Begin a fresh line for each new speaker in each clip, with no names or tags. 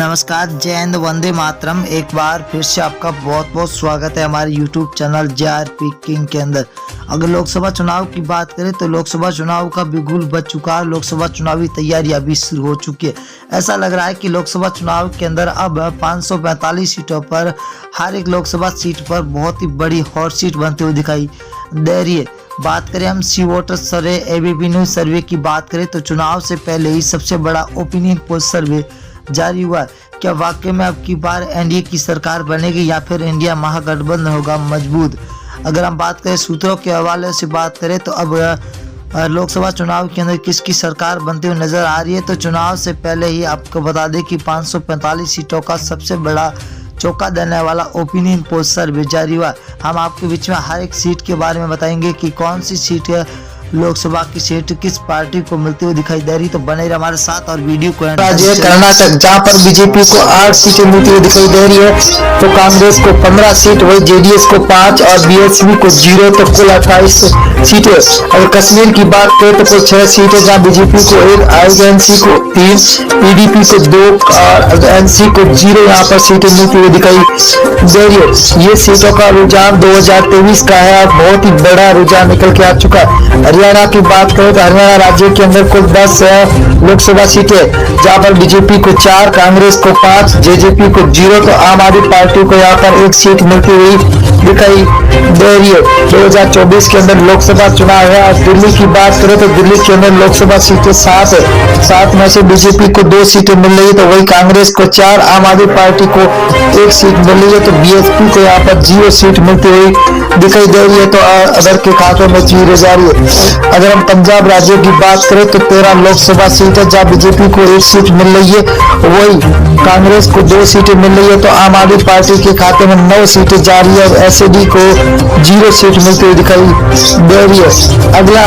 नमस्कार, जय हिंद, वंदे मातरम। एक बार फिर से आपका बहुत बहुत स्वागत है हमारे YouTube चैनल JRP किंग के अंदर। अगर लोकसभा चुनाव की बात करें तो लोकसभा चुनाव का बिगुल बज चुका है। लोकसभा चुनावी तैयारियां भी शुरू हो चुकी है। ऐसा लग रहा है कि लोकसभा चुनाव के अंदर अब 545 सीटों पर हर एक लोकसभा सीट पर बहुत ही बड़ी हॉट सीट बनती हुई दिखाई दे रही है। बात करें हम सी वोटर सर्वे ABP न्यूज सर्वे की बात करें तो चुनाव से पहले ही सबसे बड़ा ओपिनियन पोल सर्वे जारी हुआ। क्या वाकई में अब की बार एनडीए की सरकार बनेगी या फिर इंडिया महागठबंधन होगा मजबूत? अगर हम बात करें सूत्रों के हवाले से बात करें तो अब लोकसभा चुनाव के अंदर किसकी सरकार बनती हुई नजर आ रही है। तो चुनाव से पहले ही आपको बता दें कि 545 सीटों का सबसे बड़ा चौंका देने वाला ओपिनियन पोल सर्वे जारी हुआ। हम आपके बीच में हर एक सीट के बारे में बताएंगे कि कौन सी सीट लोकसभा की सीट किस पार्टी को मिलती हुई दिखाई दे रही। तो बने रहिए हमारे साथ और वीडियो को।
राज्य कर्नाटक, जहां पर बीजेपी को 8 सीटें मिलती हुई दिखाई दे रही है, तो कांग्रेस को 15 सीट, वही जेडीएस को 5 और बीएसपी को 0, तो कुल 28 सीटें। अगर कश्मीर की बात करें तो कुल 6 सीटें, जहां बीजेपी को 1, आईएनसी को 3, पीडीपी को 2 और एनसी को 0 यहाँ पर सीटें मिलती हुई दिखाई दे रही है। ये सीटों का रुझान 2023 का है, बहुत ही बड़ा रुझान निकल के आ चुका है। हरियाणा की बात करें तो हरियाणा राज्य के अंदर कुल 10 लोकसभा सीटें, जहां पर बीजेपी को 4, कांग्रेस को 5, जेजेपी को 0, तो आम आदमी पार्टी को यहाँ पर 1 सीट मिलती हुई दिखाई दे रही है। 2024 के अंदर लोकसभा चुनाव है। और दिल्ली की बात करें तो दिल्ली के अंदर लोकसभा सीटें 7 है। 7 में से बीजेपी को 2 सीटें मिल रही है, तो वही कांग्रेस को 4, आम आदमी पार्टी को 1 सीट मिल रही है, तो बीएसपी को यहाँ पर 0 सीट मिलती हुई दिखाई दे रही है। तो अदर के खातों में 0 जारी है। अगर हम पंजाब राज्य की बात करें तो 13 लोकसभा सीट है, जहां बीजेपी को 1 सीट मिल रही है, वही कांग्रेस को 2 सीटें मिल रही है, तो आम आदमी पार्टी के खाते में 9 सीटें जारी है और एसएडी को 0 सीट मिलती हुई दिखाई दे रही है। अगला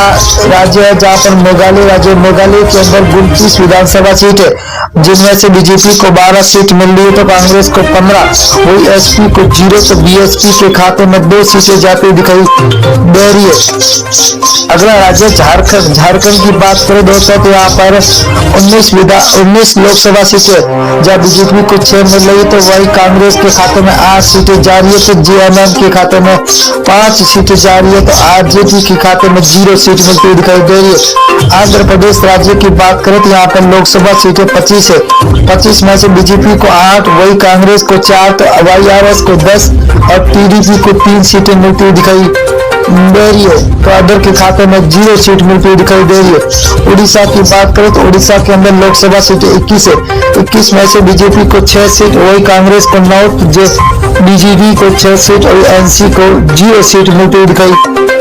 राज्य है जहां पर मेघालय राज्य। मेघालय के अंदर 29 विधानसभा सीट है, जिनमें से बीजेपी को 12 सीट मिल रही है, तो कांग्रेस को 15, वही एसपी को 0, तो बीएसपी के खाते में 2 सीटें जाती हुई दिखाई दे रही है। अगला राज्य झारखंड। झारखंड की बात करें दोस्तों तो यहाँ पर 19 लोकसभा सीटें, जहाँ बीजेपी को 6 मिल रही है, तो वही कांग्रेस के खाते में 8 सीटें जारी है, तो जेएमएम के खाते में 5 सीटें जारी है, तो आरजेडी के खाते में 0 सीट मिलती हुई दिखाई दे रही है। आंध्र प्रदेश राज्य की बात करें तो यहाँ पर लोकसभा सीटें 25 है। 25 में से बीजेपी को 8, वही कांग्रेस को 4, तो वाईआरएस को 10 और टीडीपी को 3 सीटें मिलती हुई दिखाई दे रही है, तो अदर के खाते में 0 सीट मिलती हुई दिखाई दे रही है। उड़ीसा की बात करें तो उड़ीसा के अंदर लोकसभा सीटें 21 है। 21 में से बीजेपी को 6 सीट, वही कांग्रेस को 9, बीजेडी को 6 सीट और एनसी को 0 सीट मिलती हुई दिखाई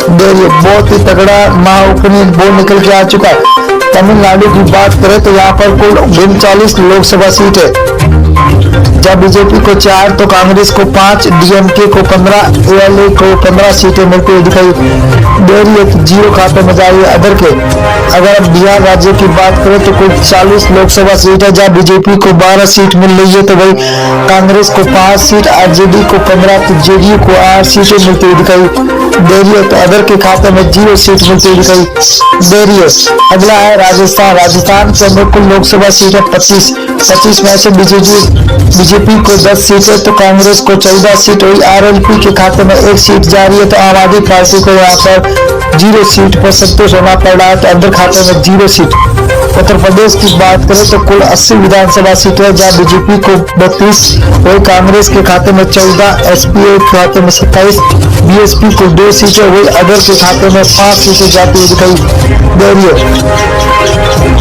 दे रही है। बहुत ही तगड़ा महाओपिनियन पोल निकल के आ चुका है। तमिलनाडु की बात करें तो यहाँ पर कुल 39 लोकसभा सीट है, जब बीजेपी को 4, तो कांग्रेस को 5, डीएमके को 15, एएलए को 15 सीटें मिलती हुई दिखाई दे रही है, 0 खाते में जारी है अदर के। अगर हम बिहार राज्य की बात करें तो कुल 40 लोकसभा सीट है, जहाँ बीजेपी को 12 सीट मिल रही है, तो वही कांग्रेस को 5 सीट, आरजेडी को 15, तो जेडीयू को 8 सीटें मिलती हुई दिखाई दे रही है, तो अदर के खाते में 0 सीट मिलती हुई दिखाई दे रही है। अगला है राजस्थान। राजस्थान के अंदर कुल लोकसभा सीट है 25 में से बीजेपी को 10 सीट है, तो कांग्रेस को 14 सीट, वही आरएलपी के खाते में 1 सीट जारी है, तो आम आदमी पार्टी को यहाँ पर 0 सीट पर संतोष होना पड़ रहा है, तो अंदर खाते में 0 सीट। उत्तर प्रदेश की बात करें तो कुल 80 विधानसभा सीट है, जहाँ बीजेपी को 32, वही कांग्रेस के खाते में 14, एसपीए के खाते में 27, बीएसपी को 2 सीटें, वही अदर के खाते में 5 सीटें जाती हुई दिखाई दे रही है।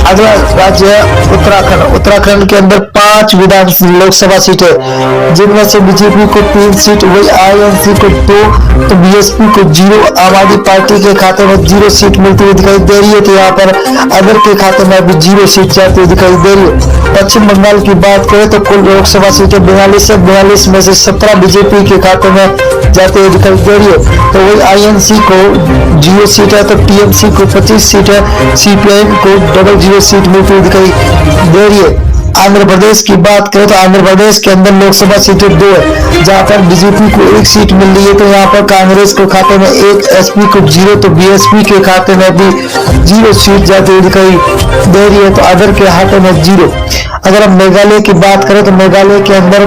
अगला राज्य है उत्तराखंड। उत्तराखंड के अंदर 5 लोकसभा सीटें, जिनमें से बीजेपी को 3 सीट, वही आईएनसी को 2, तो बीएसपी को 0, आम आदमी पार्टी के खाते में 0 सीट मिलती हुई दिखाई दे रही है, तो यहाँ पर अदर के खाते में भी 0 सीट जाती हुई दिखाई दे रही है। पश्चिम बंगाल की बात करें तो कुल लोकसभा सीटें 42 है। 42 में से 17 बीजेपी के खाते में जाते हुए दिखाई दे रही है, तो वही आईएनसी को 0 सीट है, तो टीएमसी को 25 सीट है, सीपीआईएम को 00 सीट मिलती हुई दिखाई दे रही है। आंध्र प्रदेश की बात करें तो आंध्र प्रदेश के अंदर लोकसभा सीटें 2 है, जहां पर बीजेपी को 1 सीट मिल रही है। तो यहाँ पर कांग्रेस को खाते में 1, एसपी को 0, तो बीएसपी के खाते में भी 0 सीट जाती हुई दिखाई दे रही है, तो अदर के खाते में 0। अगर हम मेघालय की बात करें तो मेघालय के अंदर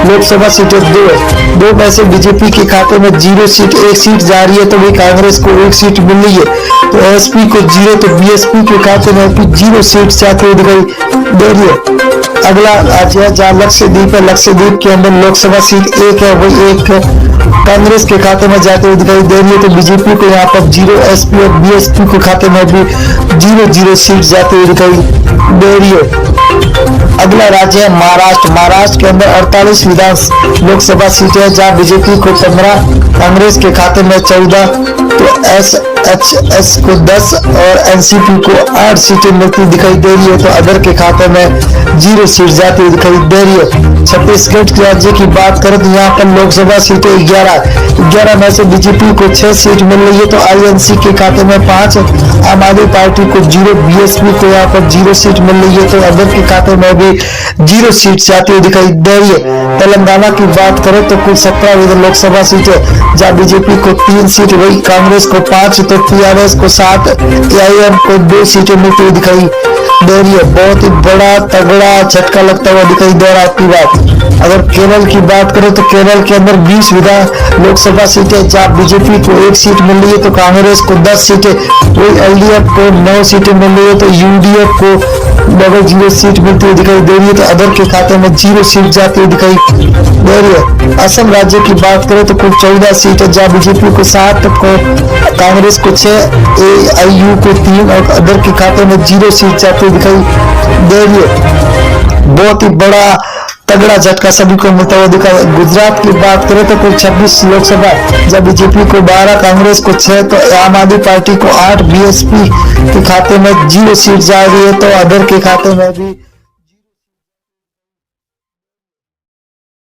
लोकसभा सीटें 2 है, 2 में से बीजेपी के खाते में 0 सीट, 1 सीट जा रही है, तो भी कांग्रेस को 1 सीट मिल रही है। तो एसपी को 0, तो बीएसपी के खाते में भी 0 सीट जाती हुई दिखाई दे रही है। अगला राज्य है जहाँ लक्षद्वीप है, लक्षद्वीप के अंदर लोकसभा सीट 1 है, वही 1 कांग्रेस के खाते में जाते हुए दिखाई दे रही है, तो बीजेपी को यहाँ पर 0, एसपी और बीएसपी के खाते में भी 0 सीट जाती हुई दिखाई दे रही है। अगला राज्य है महाराष्ट्र। महाराष्ट्र के अंदर 48 लोकसभा सीटें हैं, जहां बीजेपी को 15, कांग्रेस के खाते में 14, तो एसएचएस को 10 और एनसीपी को 8 सीटें मिलती दिखाई दे रही है, तो अदर के खाते में 0 सीट जाती हुई दिखाई दे रही है। छत्तीसगढ़ राज्य की बात करें तो यहाँ पर लोकसभा सीटें 11 में से बीजेपी को 6 सीट मिल रही है, तो आईएनसी के खाते में 5, आम आदमी पार्टी को 0, बीएसपी को यहाँ पर 0 सीट मिल रही है, तो अदर के खाते में भी 0 सीट जाती हुई दिखाई दे रही है। तेलंगाना की बात करें तो कुल 17 लोकसभा सीटें, जहाँ बीजेपी को 3 सीट, वही कांग्रेस को 5, तो टीआरएस को 7, एआईएम को 2 सीटें मिलती हुई दिखाई दे रही है। बहुत ही बड़ा तगड़ा झटका लगता हुआ दिखाई दे रहा है आपकी बात। अगर केरल की बात करें तो केरल के अंदर 20 लोकसभा सीटें, जहाँ बीजेपी को 1 सीट मिल रही है, तो कांग्रेस को 10 सीटें, वही एलडीएफ को 9 सीटें मिल रही है, तो यूडीएफ को 0 सीट मिलती हुई दिखाई दे रही है, तो अदर के खाते में 0 सीट जाती हुई दिखाई दे रही है। असम राज्य की बात करें तो कुल 14 सीट है, जहाँ बीजेपी को 7, कांग्रेस को 6, एआईयू को 3 और अदर के खाते में 0 सीट जाती हुई दिखाई दे रही है। बहुत ही बड़ा तगड़ा झटका सभी को मिलता हुआ दिखा। गुजरात की बात करें तो कुल 26 लोकसभा, जब बीजेपी को 12, कांग्रेस को 6, तो आम आदमी पार्टी को 8, बीएसपी के खाते में 0 सीट जा रही है, तो अदर के खाते में भी